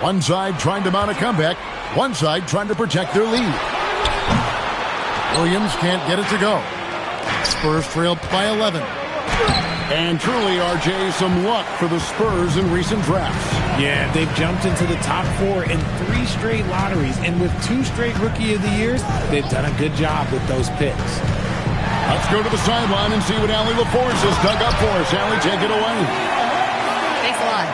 One side trying to mount a comeback. One side trying to protect their lead. Williams can't get it to go. Spurs trail by 11. And truly, RJ, some luck for the Spurs in recent drafts. Yeah, they've jumped into the top 4 in 3 straight lotteries. And with 2 straight Rookie of the Years, they've done a good job with those picks. Let's go to the sideline and see what Allie LaForce has dug up for us. Allie, take it away. Thanks a lot.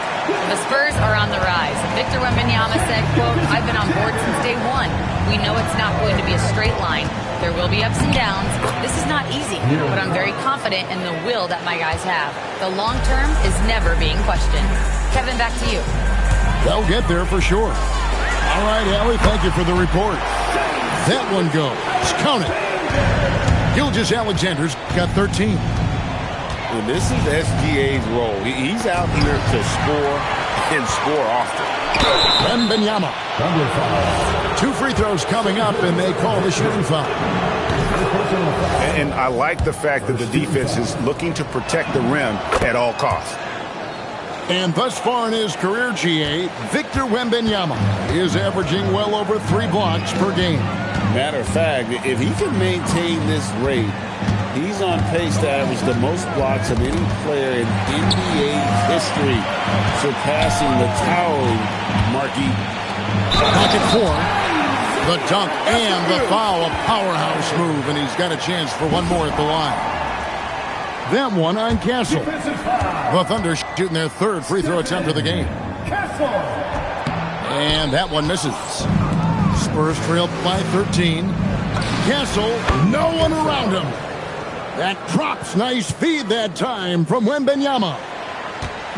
The Spurs are on the rise. Victor Wembanyama said, quote, "I've been on board since day one. We know it's not going to be a straight line. There will be ups and downs. This is not easy, but I'm very confident in the will that my guys have. The long term is never being questioned." Kevin, back to you. They'll get there for sure. All right, Allie, thank you for the report. That one goes. Count it. Gilgeous-Alexander's got 13. And this is SGA's role. He's out here to score and score often. Wembanyama. 2 free throws coming up, and they call the shooting foul. And I like the fact that the defense is looking to protect the rim at all costs. And thus far in his career, GA, Victor Wembanyama is averaging well over 3 blocks per game. Matter of fact, if he can maintain this rate, he's on pace to average the most blocks of any player in NBA history, surpassing the towering Marquis. Pocket 4. The dunk and the foul, a powerhouse move, and he's got a chance for one more at the line. That one on Castle. The Thunder shooting their 3rd free throw attempt of the game. And that one misses. Spurs trail by 13. Castle, no one around him. That drops. Nice feed that time from Wembanyama.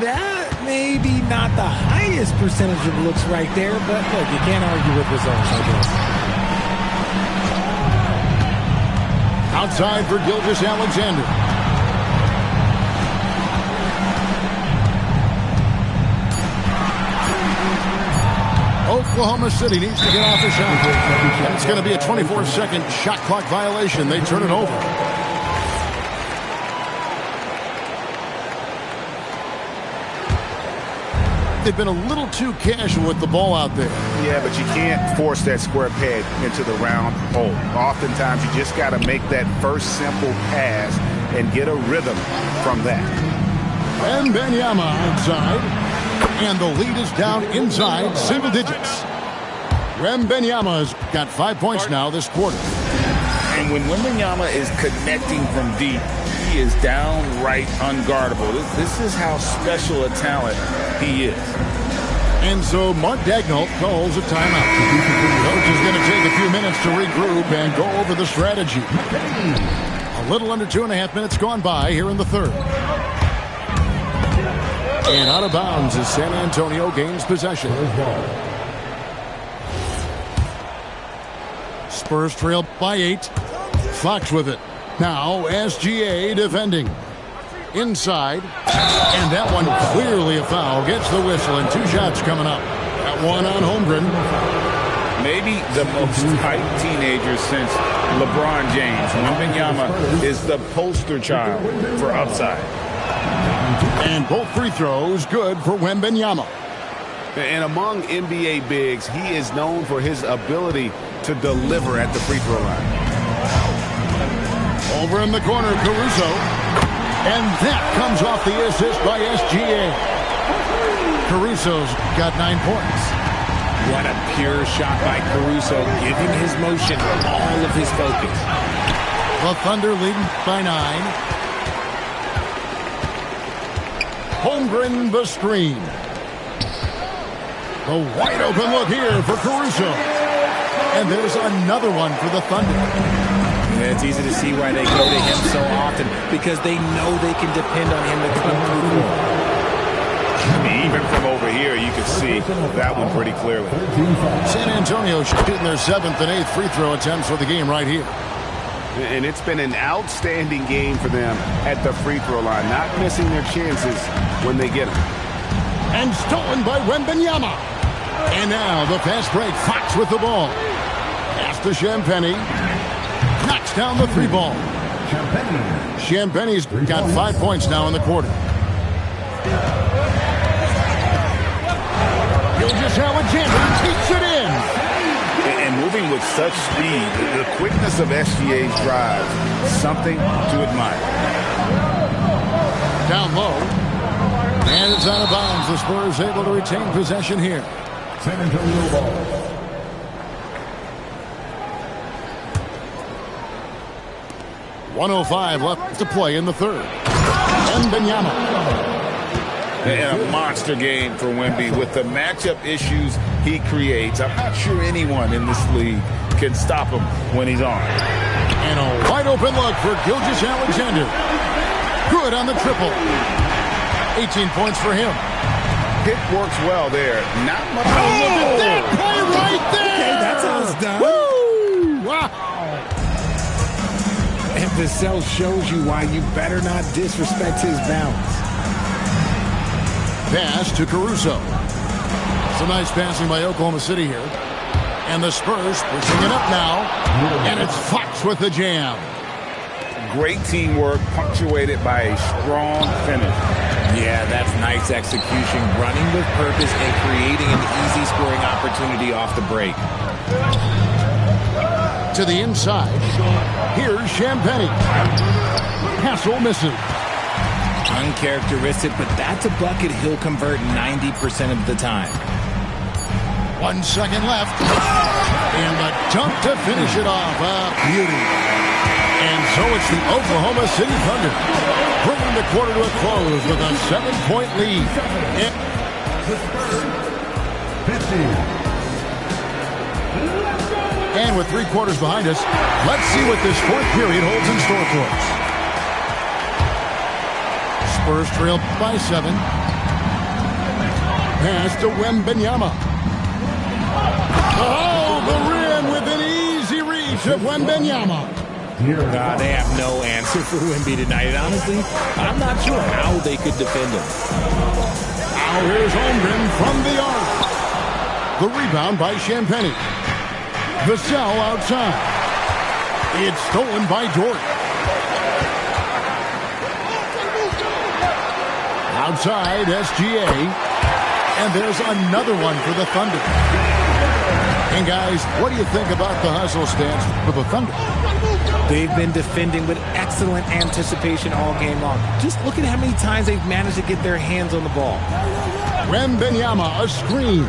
That may be not the highest percentage of looks right there, but look, you can't argue with results, I guess. Outside for Gilgeous-Alexander. Oklahoma City needs to get off the shot. And it's going to be a 24-second shot clock violation. They turn it over. They've been a little too casual with the ball out there. Yeah, but you can't force that square peg into the round hole. Oftentimes, you just got to make that first simple pass and get a rhythm from that. And Wembanyama outside. And the lead is down inside single digits. Wembanyama's got 5 points now this quarter. And when Wembanyama is connecting from deep, he is downright unguardable. This is how special a talent he is. And so Mark Daigneault calls a timeout. Coach is going to take a few minutes to regroup and go over the strategy. A little under 2.5 minutes gone by here in the 3rd. And out of bounds as San Antonio gains possession. Spurs trail by 8. Fox with it. Now SGA defending. Inside. And that one clearly a foul. Gets the whistle and 2 shots coming up. That one on Holmgren. Maybe the most hyped teenager since LeBron James. Wembanyama is the poster child for upside. And both free throws good for Wembanyama. And among NBA bigs, he is known for his ability to deliver at the free throw line. Over in the corner, Caruso. And that comes off the assist by SGA. Caruso's got 9 points. What a pure shot by Caruso, giving his motion all of his focus. The Thunder leading by 9. Holmgren the screen. The wide open look here for Caruso. And there's another one for the Thunder. Yeah, it's easy to see why they go to him so often, because they know they can depend on him to come through. Even from over here, you can see that one pretty clearly. San Antonio shooting their 7th and 8th free throw attempts for the game right here. And it's been an outstanding game for them at the free throw line, not missing their chances when they get them. And stolen by Wembanyama. And now the fast break. Fox with the ball. Pass to Champagnie. Knocks down the 3 ball. Champagnie's got 5 points now in the quarter. Gilgeous-Alexander takes it in. And moving with such speed, the quickness of SGA's drive, something to admire. Down low. And it's out of bounds. The Spurs able to retain possession here. San Antonio ball. .105 left to play in the third. Wembanyama. And a monster game for Wemby with the matchup issues he creates. I'm not sure anyone in this league can stop him when he's on. And a wide open look for Gilgeous-Alexander. Good on the triple. 18 points for him. Hit works well there. Not much. Oh, look at that play right there. Okay, that's how it's done. Woo! Wow. And Vassell shows you why you better not disrespect his balance. Pass to Caruso. Some nice passing by Oklahoma City here. And the Spurs pushing it up now. And it's Fox with the jam. Great teamwork punctuated by a strong finish. Yeah, that's nice execution. Running with purpose and creating an easy scoring opportunity off the break. To the inside. Here's Champagnie. Hassel misses. Uncharacteristic, but that's a bucket he'll convert 90% of the time. 1 second left. And the dunk to finish it off. Beauty. And so it's the Oklahoma City Thunder bringing the quarter to a close with a 7-point lead. And with 3 quarters behind us, let's see what this fourth period holds in store for us. Spurs trail by 7. Pass to Wembanyama. Oh, the rim with an easy reach of Wembanyama. They have no answer for Wemby tonight. Honestly, I'm not sure how they could defend him. Now here's Holmgren from the arc. The rebound by Champagnie. Vassell outside. It's stolen by Dort. Outside, SGA. And there's another one for the Thunder. And guys, what do you think about the hustle stance for the Thunder? They've been defending with excellent anticipation all game long. Just look at how many times they've managed to get their hands on the ball. Wembanyama, a screen.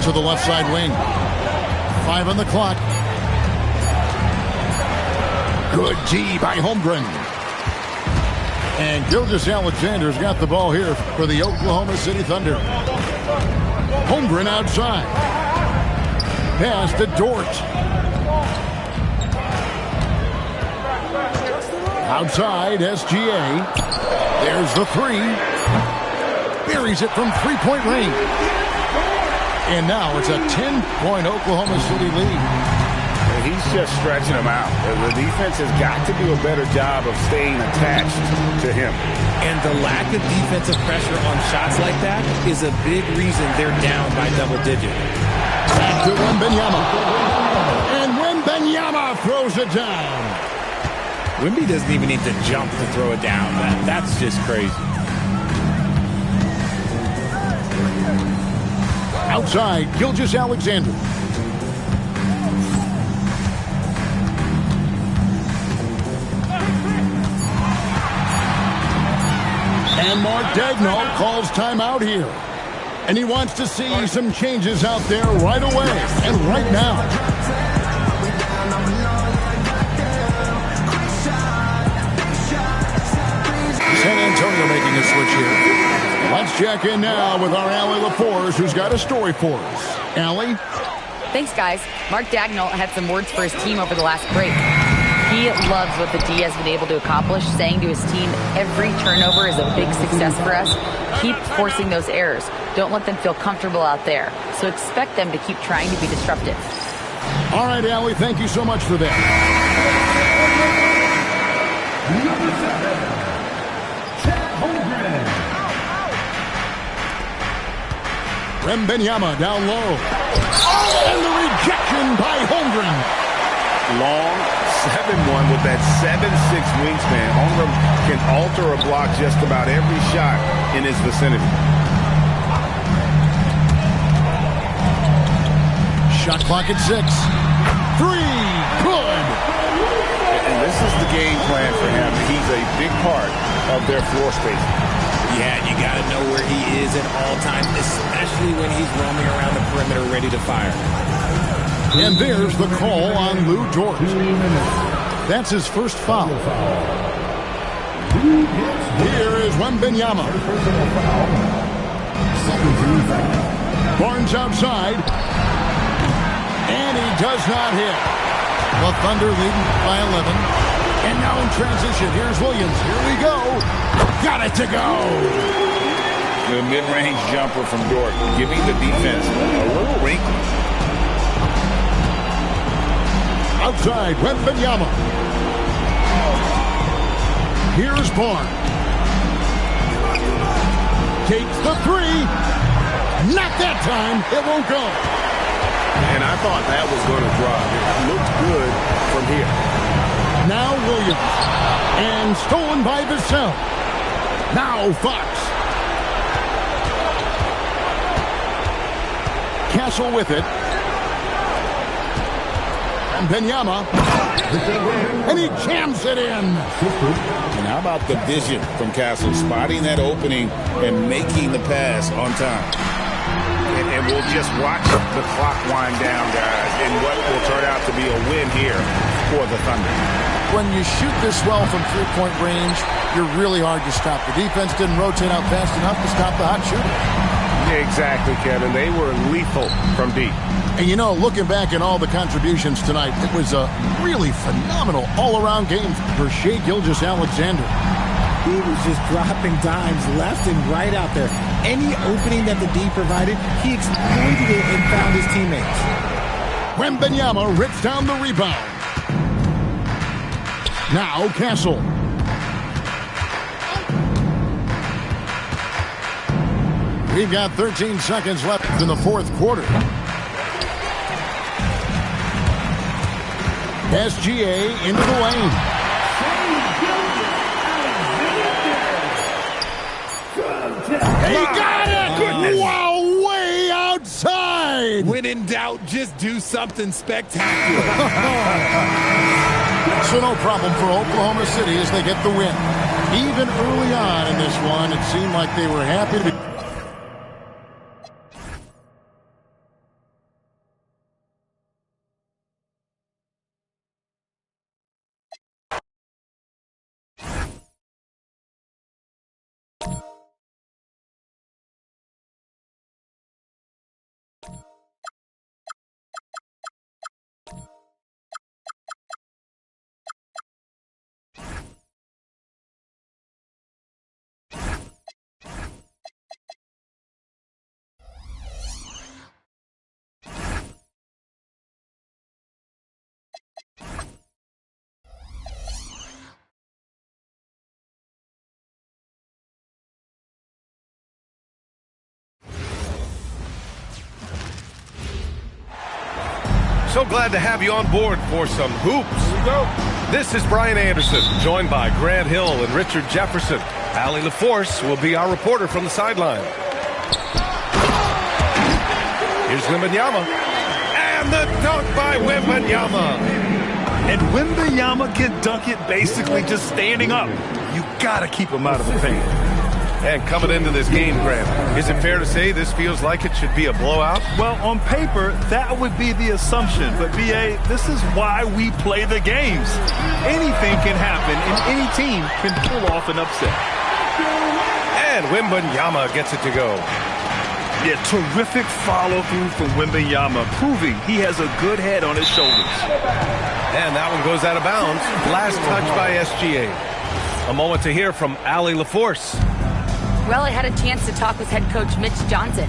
To the left side wing. 5 on the clock. Good D by Holmgren. And Gilgeous-Alexander's got the ball here for the Oklahoma City Thunder. Holmgren outside. Pass to Dort. Outside, SGA. There's the 3. Buries it from 3-point range. And now it's a 10-point Oklahoma City lead. He's just stretching them out. The defense has got to do a better job of staying attached to him. And the lack of defensive pressure on shots like that is a big reason they're down by double digit. Back to Wembanyama. And Wembanyama throws it down. Wemby doesn't even need to jump to throw it down. That's just crazy. Outside, Gilgeous-Alexander. And Mark Daigneault calls timeout here. And he wants to see some changes out there right away and right now. San Antonio making a switch here. Let's check in now with our Allie LaForce, who's got a story for us. Allie? Thanks, guys. Mark Daigneault had some words for his team over the last break. He loves what the D has been able to accomplish, saying to his team, every turnover is a big success for us. Keep forcing those errors. Don't let them feel comfortable out there. So expect them to keep trying to be disruptive. All right, Allie, thank you so much for that. Wembanyama down low. Oh, and the rejection by Holmgren. Long 7-1 with that 7'6" wingspan. Holmgren can alter a block just about every shot in his vicinity. Shot clock at 6. 3. Good. And this is the game plan for him. He's a big part of their floor space. Yeah, you got to know where he is at all times, especially when he's roaming around the perimeter ready to fire. And there's the call on Lou Dort. That's his first foul. Here is Wembanyama. Barnes outside. And he does not hit. The Thunder leading by 11. And now in transition, here's Williams. Here we go. Got it to go. The mid-range jumper from Dort, giving the defense a little wrinkle. Outside, Wembanyama. Here's Barnes. Takes the 3. Not that time. It won't go. And I thought that was going to drop. It looked good from here. Now Williams. And stolen by Vassell. Now Fox. Castle with it. And Wembanyama. And he jams it in. And how about the vision from Castle, spotting that opening and making the pass on time. And we'll just watch the clock wind down, guys, in what will turn out to be a win here for the Thunder. When you shoot this well from three-point range, you're really hard to stop. The defense didn't rotate out fast enough to stop the hot shooter. Yeah, exactly, Kevin. They were lethal from deep. And you know, looking back at all the contributions tonight, it was a really phenomenal all-around game for Shai Gilgeous-Alexander. He was just dropping dimes left and right out there. Any opening that the D provided, he exploited it and found his teammates. Wembanyama rips down the rebound. Now Castle. We've got 13 seconds left in the fourth quarter. SGA into the lane. He got it! Goodness. Wow, way outside! When in doubt, just do something spectacular. So no problem for Oklahoma City as they get the win. Even early on in this one, it seemed like they were happy to be... So glad to have you on board for some hoops. Here we go. This is Brian Anderson, joined by Grant Hill and Richard Jefferson. Allie LaForce will be our reporter from the sideline. Here's Wembanyama. And the dunk by Wembanyama. And Wembanyama can dunk it basically just standing up. You got to keep him out of the paint. And coming into this game, Grant, is it fair to say this feels like it should be a blowout? Well, on paper, that would be the assumption. But, B.A., this is why we play the games. Anything can happen, and any team can pull off an upset. And Wembanyama gets it to go. Yeah, terrific follow-through from Wembanyama, proving he has a good head on his shoulders. And that one goes out of bounds. Last touch by SGA. A moment to hear from Allie LaForce. Well, I had a chance to talk with head coach Mitch Johnson.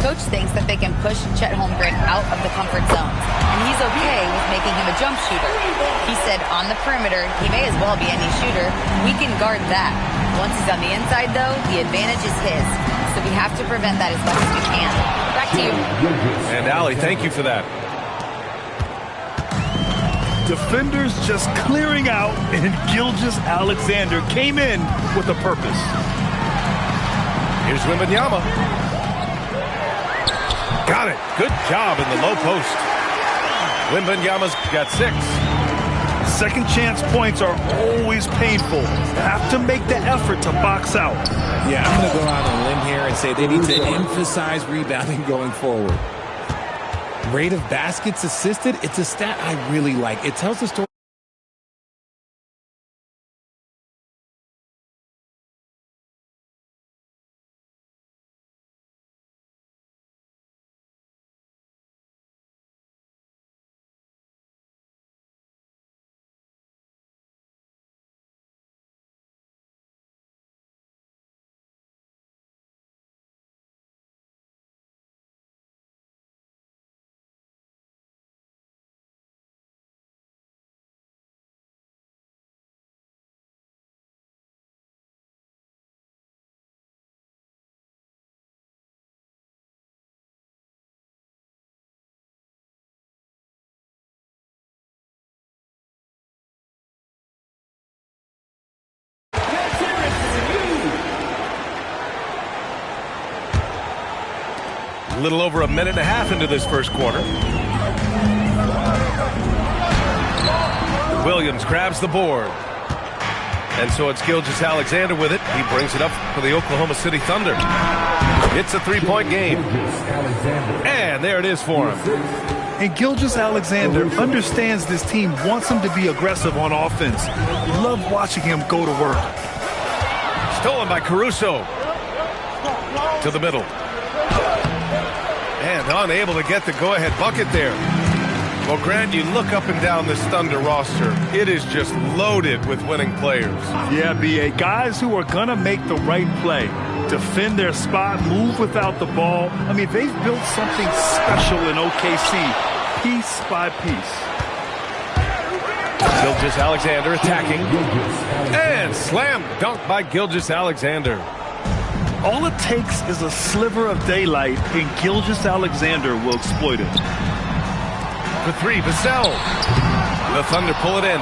Coach thinks that they can push Chet Holmgren out of the comfort zones, and he's okay with making him a jump shooter. He said on the perimeter, he may as well be any shooter. We can guard that. Once he's on the inside, though, the advantage is his. So we have to prevent that as much as we can. Back to you. And Allie, thank you for that. Defenders just clearing out, and Gilgeous-Alexander came in with a purpose. Here's Wembanyama. Got it. Good job in the low post. Wembanyama's got 6. Second chance points are always painful. Have to make the effort to box out. Yeah, I'm going to go out on a limb here and say they need to emphasize rebounding going forward. Rate of baskets assisted, it's a stat I really like. It tells the story. A little over a minute and a half into this first quarter. Williams grabs the board. And so it's Gilgeous-Alexander with it. He brings it up for the Oklahoma City Thunder. It's a three-point game. And there it is for him. And Gilgeous-Alexander understands this team wants him to be aggressive on offense. Love watching him go to work. Stolen by Caruso. To the middle. And unable to get the go-ahead bucket there. Well, Grant, you look up and down this Thunder roster. It is just loaded with winning players. Yeah, B.A. Guys who are going to make the right play. Defend their spot, move without the ball. I mean, they've built something special in OKC, piece by piece. Gilgeous-Alexander attacking. And slam dunk by Gilgeous-Alexander. All it takes is a sliver of daylight, and Gilgeous-Alexander will exploit it. For 3, Vassell. The Thunder pull it in.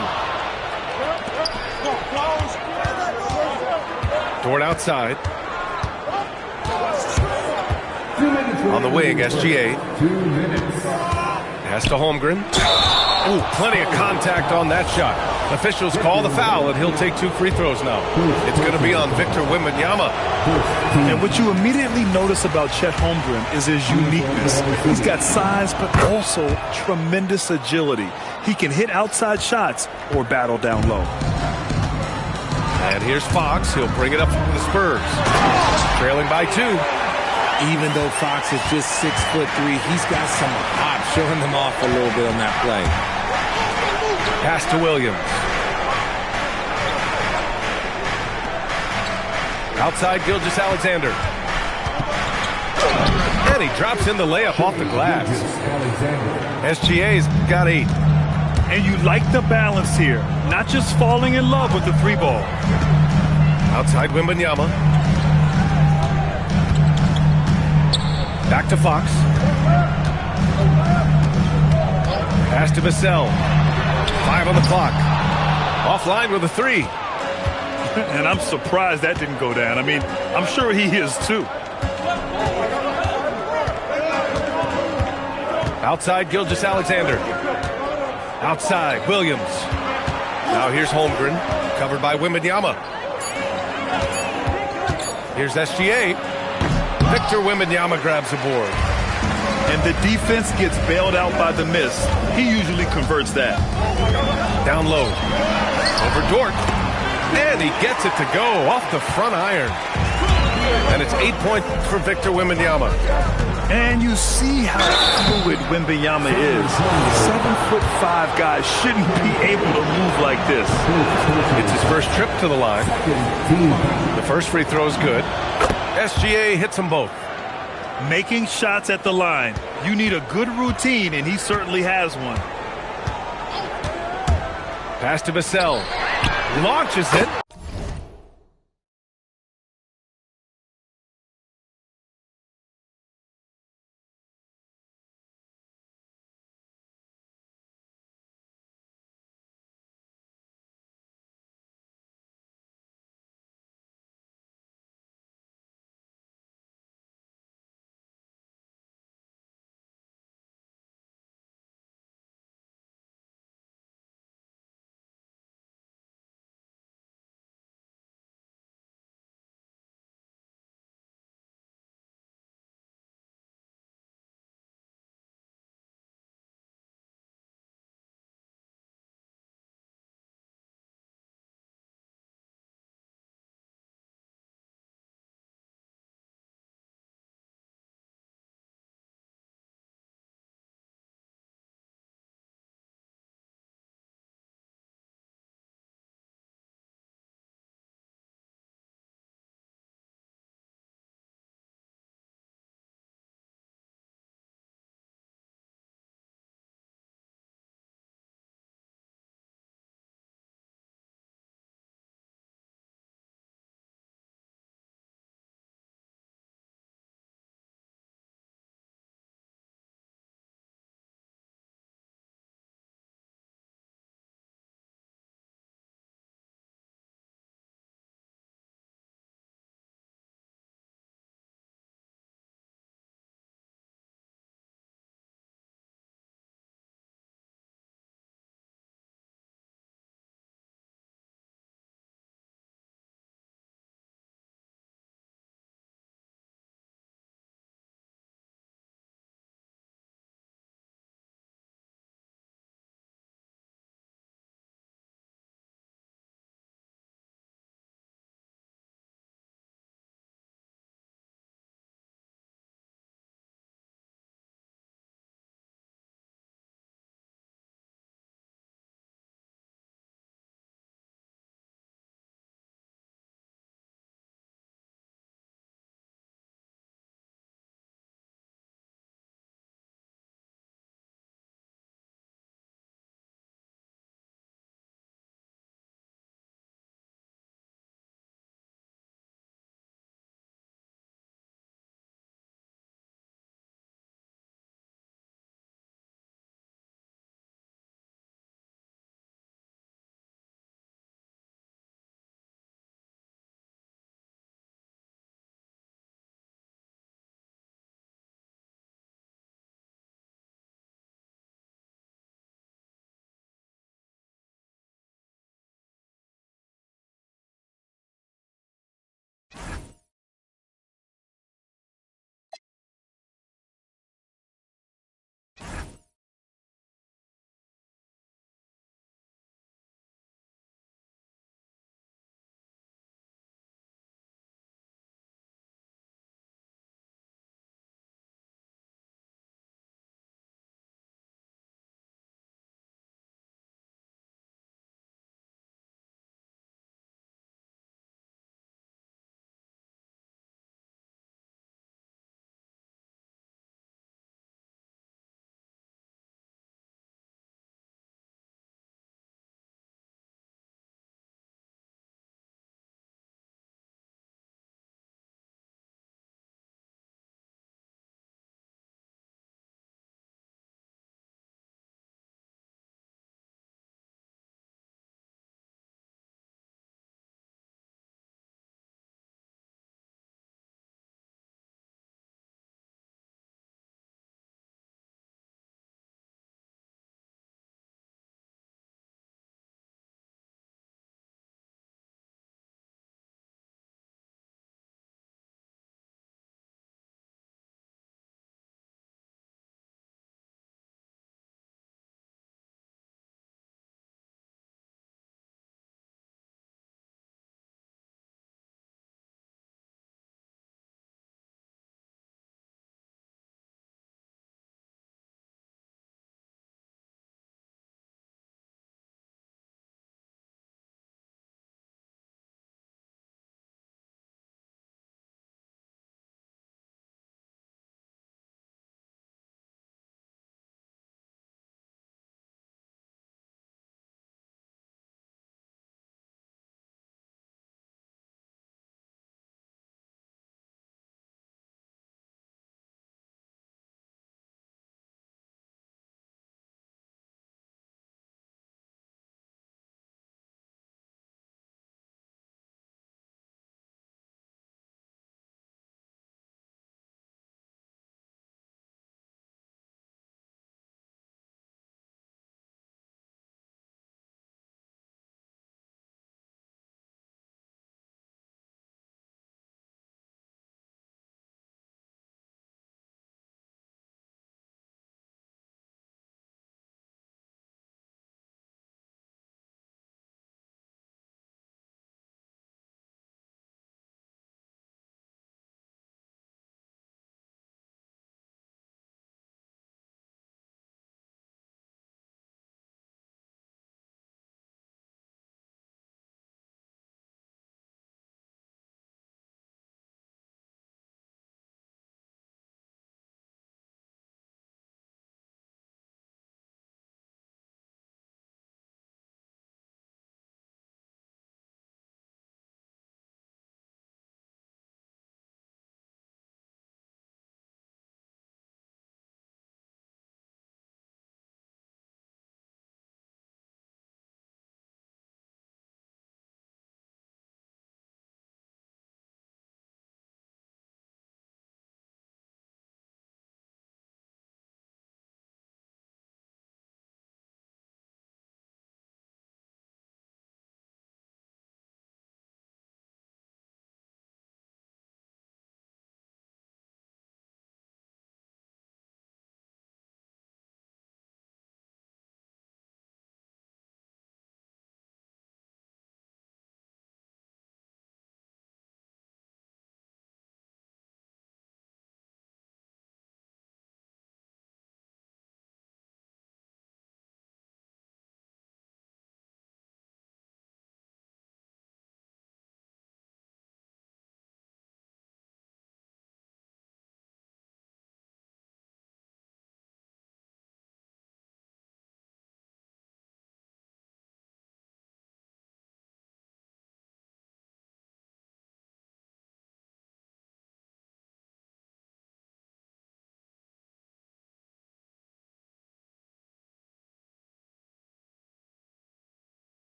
Dort outside. On the wing, SGA. Pass to Holmgren. Ooh, plenty of contact on that shot. Officials call the foul, and he'll take 2 free throws now. It's going to be on Victor Wembanyama. And what you immediately notice about Chet Holmgren is his uniqueness. He's got size, but also tremendous agility. He can hit outside shots or battle down low. And here's Fox. He'll bring it up for the Spurs. Trailing by 2. Even though Fox is just 6'3", he's got some hop, showing them off a little bit on that play. Pass to Williams. Outside Gilgeous-Alexander. And he drops in the layup off the glass. SGA's got 8. And you like the balance here. Not just falling in love with the 3-ball. Outside Wembanyama. Back to Fox. Pass to Vassell. 5 on the clock. Offline with a 3. And I'm surprised that didn't go down. I mean, I'm sure he is too. Outside Gilgeous-Alexander. Outside Williams. Now here's Holmgren. Covered by Wembanyama. Here's SGA. Victor Wembanyama grabs the board. And the defense gets bailed out by the miss. He usually converts that. Down low. Over Dort. And he gets it to go off the front iron. And it's 8 points for Victor Wembanyama. And you see how fluid Wembanyama is. 7'5" guys shouldn't be able to move like this. It's his first trip to the line. The first free throw is good. SGA hits them both. Making shots at the line. You need a good routine, and he certainly has one. Pass to Vassell. Launches it.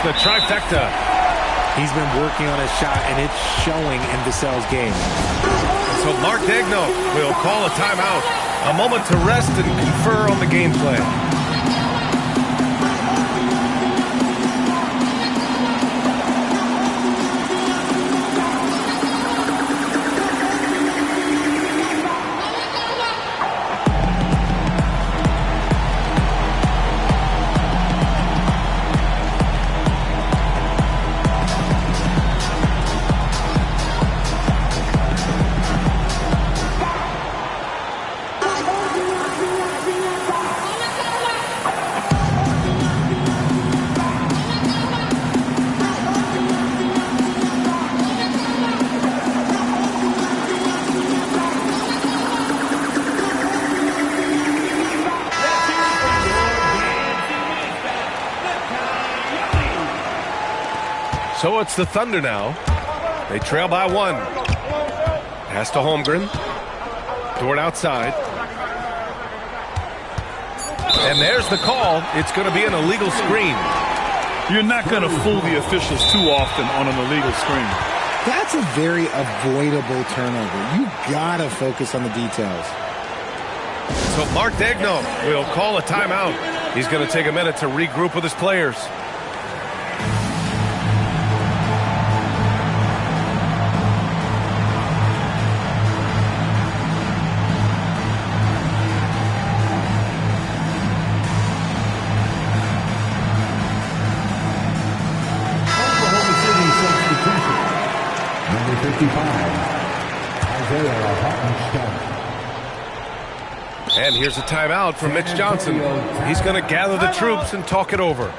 the trifecta. He's been working on his shot, and it's showing in Vassell's game. So Mark Daigneault will call a timeout. A moment to rest and confer on the game plan. So it's the Thunder now. They trail by 1. Pass to Holmgren. Dort outside. And there's the call. It's going to be an illegal screen. You're not going to fool the officials too often on an illegal screen. That's a very avoidable turnover. You got to focus on the details. So Mark Daigneault will call a timeout. He's going to take a minute to regroup with his players. Number 55, And here's a timeout from Mitch Johnson. He's going to gather the troops and talk it over.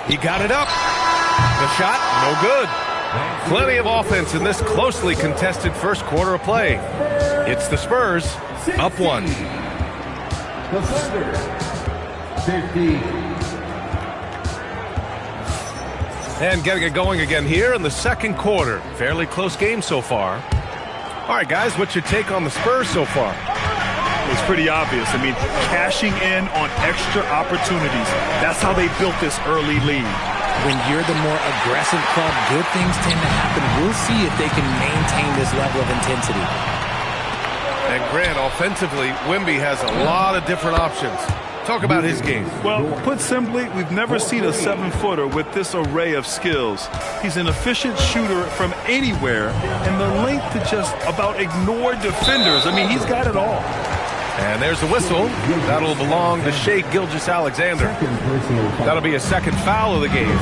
He got it up. The shot, no good. Plenty of offense in this closely contested first quarter of play. It's the Spurs, up 1. The Thunder, 50. And getting it going again here in the second quarter. Fairly close game so far. All right, guys, what's your take on the Spurs so far? It's pretty obvious. I mean, cashing in on extra opportunities. That's how they built this early lead. When you're the more aggressive club, good things tend to happen. We'll see if they can maintain this level of intensity. And Grant, offensively, Wemby has a lot of different options. Talk about his game. Well, put simply, we've never seen a 7-footer with this array of skills. He's an efficient shooter from anywhere, and the length to just about ignore defenders. I mean, he's got it all. And there's the whistle. That'll belong to Shai Gilgeous-Alexander. That'll be a second foul of the game.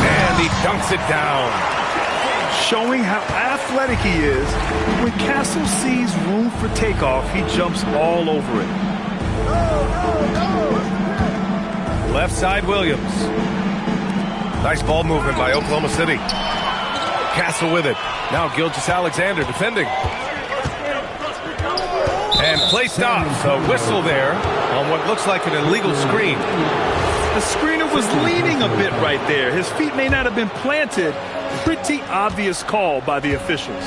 And he dunks it down. Showing how athletic he is. When Castle sees room for takeoff, he jumps all over it. Left side Williams. Nice ball movement by Oklahoma City. Castle with it. Now Gilgeous-Alexander defending. And play stops. A whistle there on what looks like an illegal screen. The screener was leaning a bit right there. His feet may not have been planted. Pretty obvious call by the officials.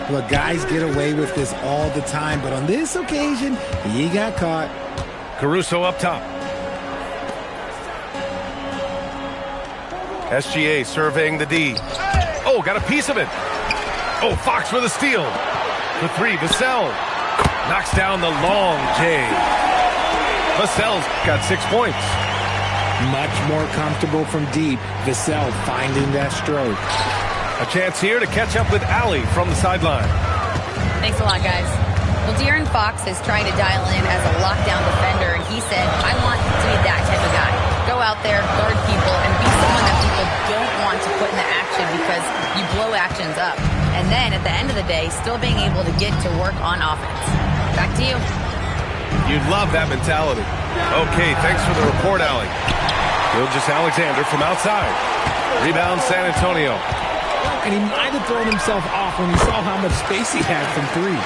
Look, guys get away with this all the time, but on this occasion, he got caught. Caruso up top. SGA surveying the D. Oh, got a piece of it. Oh, Fox with a steal. For 3, Vassell. Knocks down the long J. Vassell's got 6 points. Much more comfortable from deep. Vassell finding that stroke. A chance here to catch up with Allie from the sideline. Thanks a lot, guys. Well, De'Aaron Fox is trying to dial in as a lockdown defender, and he said, I want to be that type of guy. Go out there, guard people, and be someone that people don't want to put in the action because you blow actions up. And then at the end of the day, still being able to get to work on offense. Back to you. You'd love that mentality. Okay, thanks for the report, Allie. Gilgeous-Alexander from outside. Rebound, San Antonio. And he might have thrown himself off when he saw how much space he had from three.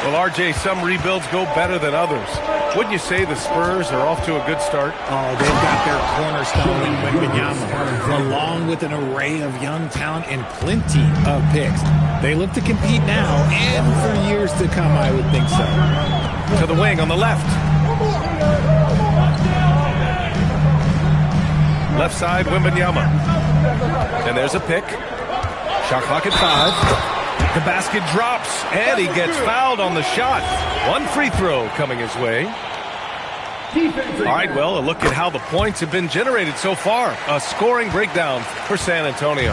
Well, RJ, some rebuilds go better than others. Wouldn't you say the Spurs are off to a good start? Oh, they've got their cornerstone in Wembanyama, along with an array of young talent and plenty of picks. They look to compete now and for years to come, I would think so. To the wing on the left. Left side, Wembanyama. And there's a pick. Shot clock at 5. The basket drops, and he gets fouled on the shot. One free throw coming his way. All right, well, a look at how the points have been generated so far. A scoring breakdown for San Antonio.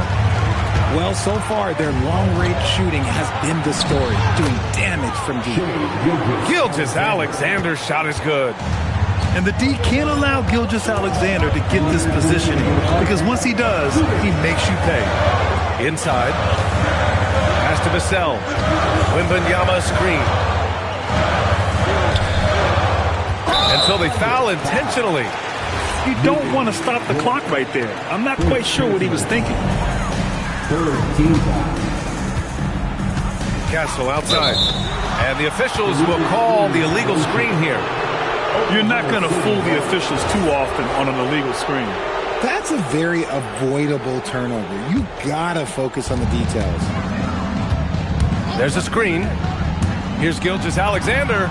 Well, so far, their long-range shooting has been the story, doing damage from deep. Gilgeous-Alexander's shot is good. And the D can't allow Gilgeous-Alexander to get this positioning because once he does, he makes you pay. Inside. Pass to Vassell. Wembanyama screen. And so they foul intentionally. You don't want to stop the clock right there. I'm not quite sure what he was thinking. Castle outside. And the officials will call the illegal screen here. You're not going to fool the officials too often on an illegal screen. That's a very avoidable turnover. You got to focus on the details. There's a screen. Here's Gilgeous-Alexander.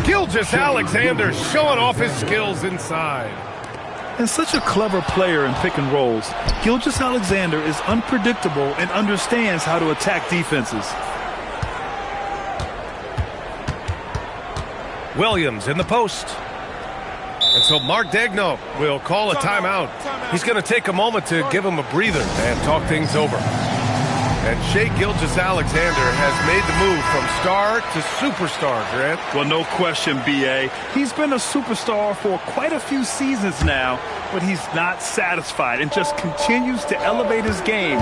Gilgeous-Alexander showing off his skills inside. And such a clever player in pick and rolls, Gilgeous-Alexander is unpredictable and understands how to attack defenses. Williams in the post. And so Mark Daigneault will call a timeout. He's going to take a moment to give him a breather and talk things over. And Shai Gilgeous-Alexander has made the move from star to superstar, Grant. Well, no question, B.A. He's been a superstar for quite a few seasons now, but he's not satisfied and just continues to elevate his game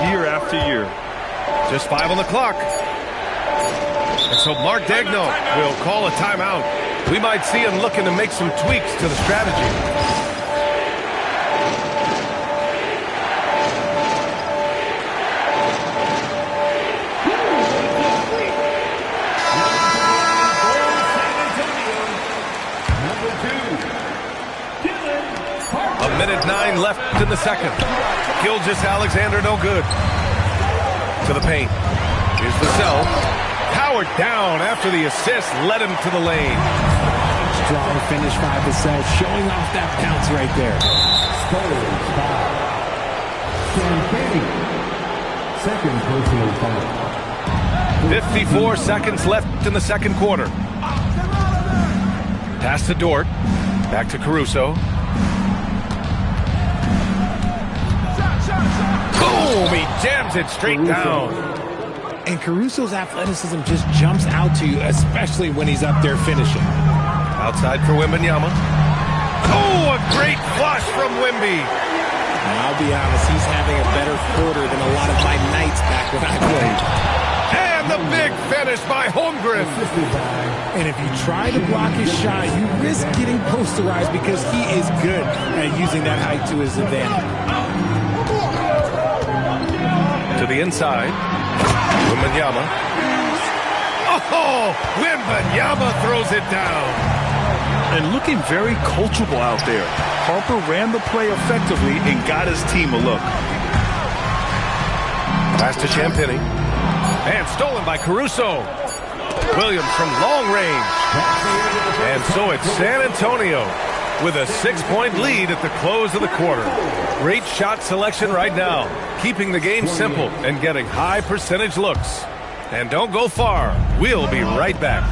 year after year. Just 5 on the clock. And so Mark Daigneault will call a timeout. We might see him looking to make some tweaks to the strategy. A minute 9 left in the second. Gilgeous-Alexander no good. To the paint. Here's Vassell. Powered down after the assist led him to the lane. Strong finish by Vassell, showing off that bounce right there. Second personal foul. 54 seconds left in the second quarter. Pass to Dort. Back to Caruso. Boom! He jams it straight down. And Caruso's athleticism just jumps out to you, especially when he's up there finishing. Outside for Wembanyama. Oh, a great flush from Wemby. I'll be honest, he's having a better quarter than a lot of my nights back when I played. And the big finish by Holmgren. And if you try to block his shot, you risk getting posterized because he is good at using that height to his advantage. To the inside. Wembanyama. Oh, Wembanyama throws it down. And looking very coachable out there. Harper ran the play effectively and got his team a look. Pass to Champagny. And stolen by Caruso. Williams from long range. And so it's San Antonio with a 6-point lead at the close of the quarter. Great shot selection right now, keeping the game simple and getting high percentage looks. And don't go far. We'll be right back.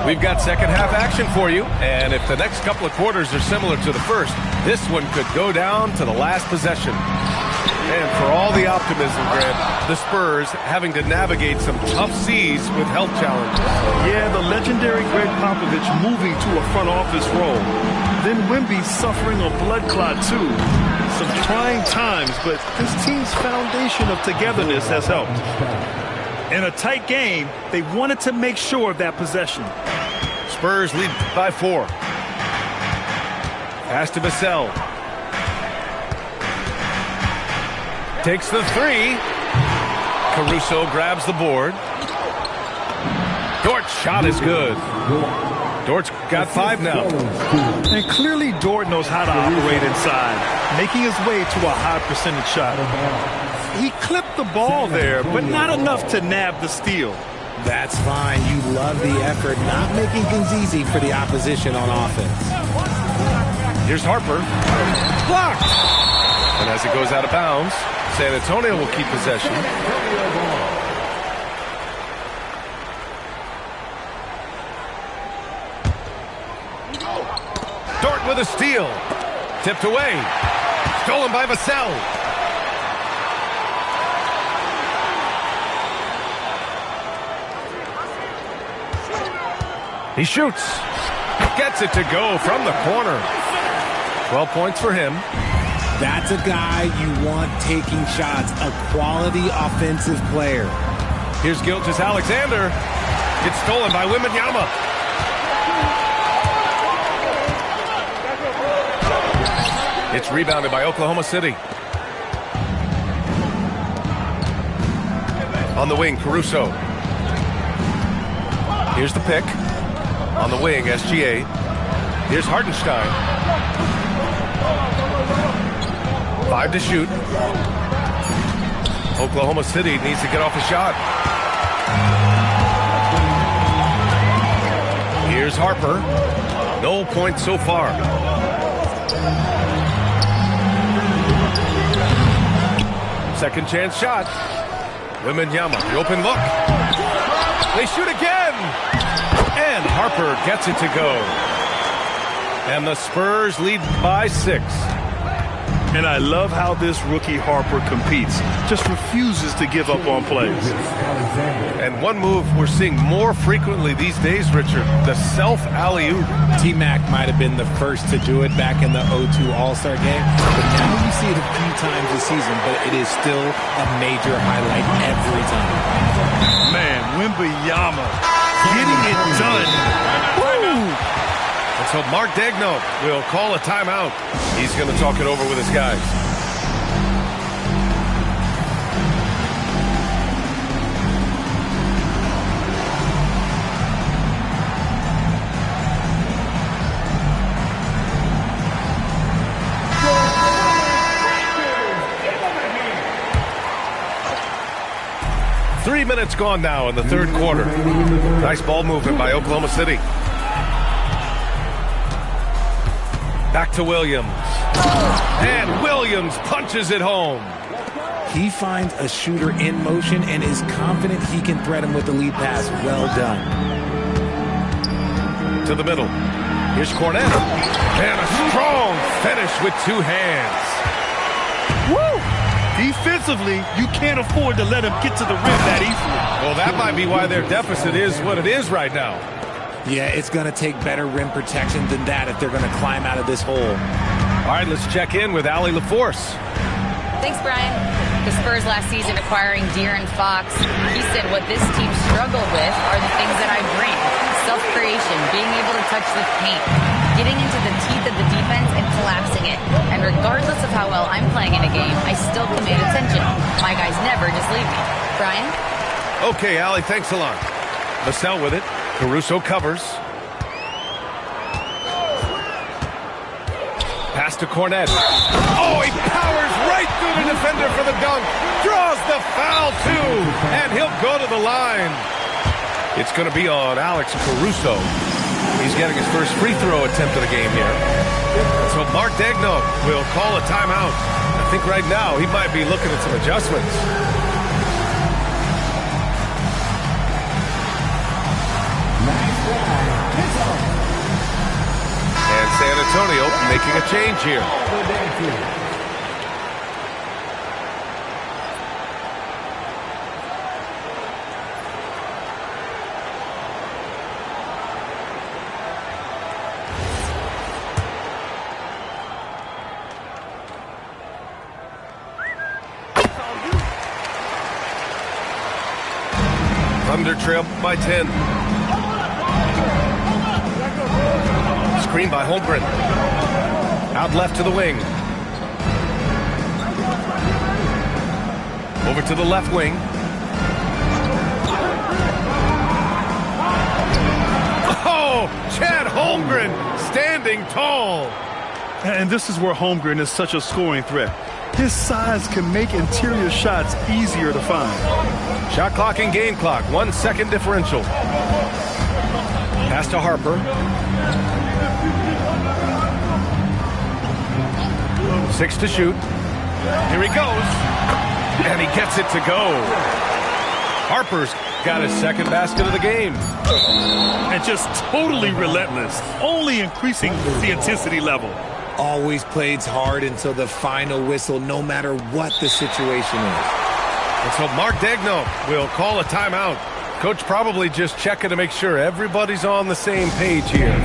We've got second half action for you, and if the next couple of quarters are similar to the first, this one could go down to the last possession. And for all the optimism, Grant, the Spurs having to navigate some tough seas with health challenges. Yeah, the legendary Greg Popovich moving to a front office role. Then Wemby suffering a blood clot too. Some trying times, but this team's foundation of togetherness has helped. In a tight game, they wanted to make sure of that possession. Spurs lead by 4. Pass to Vassell. Takes the 3. Caruso grabs the board. Dort's shot is good. Dort's got 5 now. And clearly Dort knows how to operate inside, making his way to a high percentage shot. He clipped the ball there, but not enough to nab the steal. That's fine. You love the effort, not making things easy for the opposition on offense. Here's Harper. Blocked. And as it goes out of bounds, San Antonio will keep possession. Dort with a steal. Tipped away. Stolen by Vassell. He shoots. Gets it to go from the corner. 12 points for him. That's a guy you want taking shots, a quality offensive player. Here's Gilgeous-Alexander. It's stolen by Wembanyama. It's rebounded by Oklahoma City. On the wing, Caruso. Here's the pick. On the wing, SGA. Here's Hartenstein. 5 to shoot. Oklahoma City needs to get off a shot. Here's Harper. No points so far. Second chance shot. Wembanyama, the open look. They shoot again. And Harper gets it to go. And the Spurs lead by 6. And I love how this rookie Harper competes. Just refuses to give up on plays. And one move we're seeing more frequently these days, Richard, the self alley-oop. T-Mac might have been the first to do it back in the 0-2 All-Star game. But now you see it a few times this season, but it is still a major highlight every time. Man, Wembanyama getting it done. Woo! And so Mark Daigneault will call a timeout. He's going to talk it over with his guys. Three minutes gone now in the third quarter. Nice ball movement by Oklahoma City. Back to Williams. And Williams punches it home. He finds a shooter in motion and is confident he can thread him with the lead pass. Well done. To the middle. Here's Cornette. And a strong finish with 2 hands. Woo! Defensively, you can't afford to let him get to the rim that easily. Well, that might be why their deficit is what it is right now. Yeah, it's going to take better rim protection than that if they're going to climb out of this hole. All right, let's check in with Allie LaForce. Thanks, Brian. The Spurs last season acquiring De'Aaron Fox. He said what this team struggled with are the things that I bring. Self-creation, being able to touch the paint, getting into the teeth of the defense and collapsing it. And regardless of how well I'm playing in a game, I still command attention. My guys never just leave me. Brian? Okay, Allie, thanks a lot. Vassell with it. Caruso covers. Pass to Cornette. Oh, he powers right through the defender for the dunk. Draws the foul, too. And he'll go to the line. It's going to be on Alex Caruso. He's getting his first free throw attempt of the game here. So Mark Daigneault will call a timeout. I think right now he might be looking at some adjustments. Nice try. San Antonio making a change here. Thunder trail by 10. Screen by Holmgren. Out left to the wing. Over to the left wing. Oh, Chad Holmgren standing tall. And this is where Holmgren is such a scoring threat. His size can make interior shots easier to find. Shot clock and game clock, 1 second differential. Pass to Harper. 6 to shoot. Here he goes. And he gets it to go. Harper's got his second basket of the game. And just totally relentless, only increasing the intensity level. Always plays hard until the final whistle, no matter what the situation is. And so Mark Daigneault will call a timeout. Coach probably just checking to make sure everybody's on the same page here.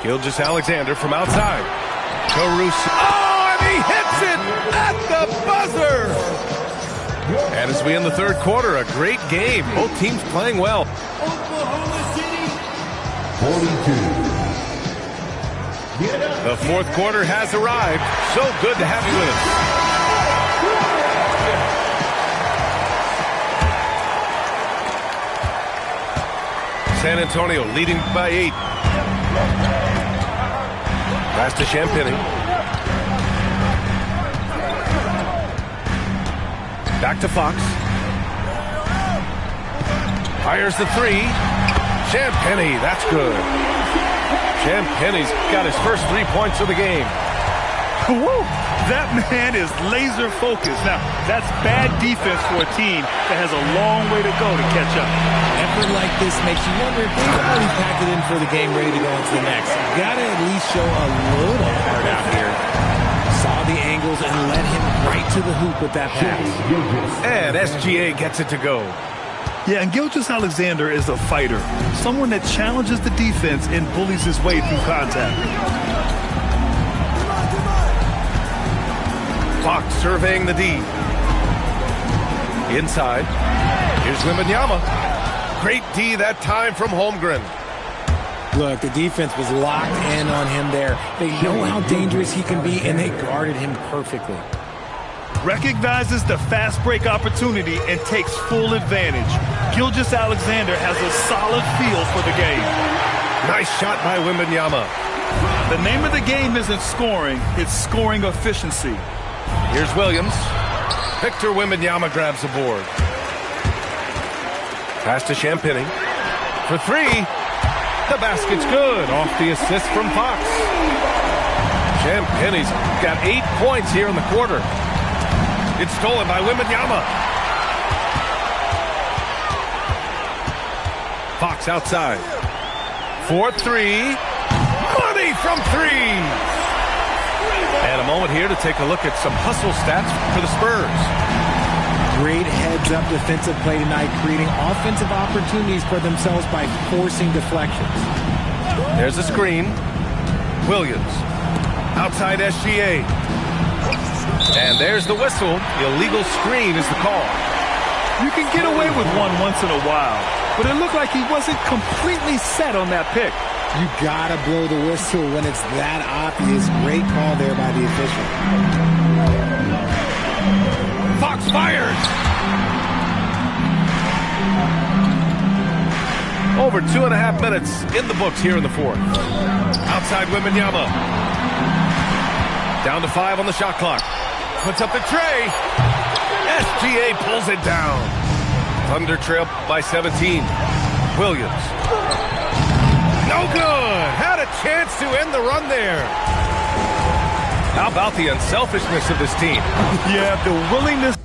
Gilgeous-Alexander from outside. Caruso. Oh, and he hits it at the buzzer! And as we end the third quarter, a great game. Both teams playing well. Oklahoma City, 42. The fourth quarter has arrived. So good to have you with us. San Antonio leading by 8. Pass to Champagny. Back to Fox. Fires the 3. Champagny, that's good. Champagny's got his first 3 points of the game. Woo! That man is laser focused. Now, that's bad defense for a team that has a long way to go to catch up. Effort like this makes you wonder if they've already packed it in for the game, ready to go into the next. Got to at least show a little heart out here. Saw the angles and led him right to the hoop with that pass. And SGA gets it to go. Yeah, and Gilgeous-Alexander is a fighter, someone that challenges the defense and bullies his way through contact. Fox surveying the D. Inside. Here's Wembanyama. Great D that time from Holmgren. Look, the defense was locked in on him there. They know how dangerous he can be, and they guarded him perfectly. Recognizes the fast break opportunity and takes full advantage. Gilgeous-Alexander has a solid feel for the game. Nice shot by Wembanyama. The name of the game isn't scoring, it's scoring efficiency. Here's Williams. Victor Wembanyama grabs the board. Pass to Champagny. For 3. The basket's good. Off the assist from Fox. Champagny's got 8 points here in the quarter. It's stolen by Wembanyama. Fox outside. 4-3. Money from 3. And a moment here to take a look at some hustle stats for the Spurs. Great heads-up defensive play tonight, creating offensive opportunities for themselves by forcing deflections. There's a screen. Williams. Outside SGA. And there's the whistle. Illegal screen is the call. You can get away with one once in a while, but it looked like he wasn't completely set on that pick. You gotta blow the whistle when it's that obvious. Great call there by the official. Fox fires. Over 2.5 minutes in the books here in the fourth. Outside Wembanyama. Down to 5 on the shot clock. Puts up the tray. SGA pulls it down. Thunder trail by 17. Williams. No good. Had a chance to end the run there. How about the unselfishness of this team? Yeah, the willingness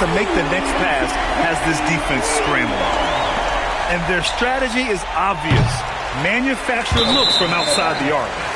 to make the next pass has this defense scrambling. And their strategy is obvious. Manufacture looks from outside the arc.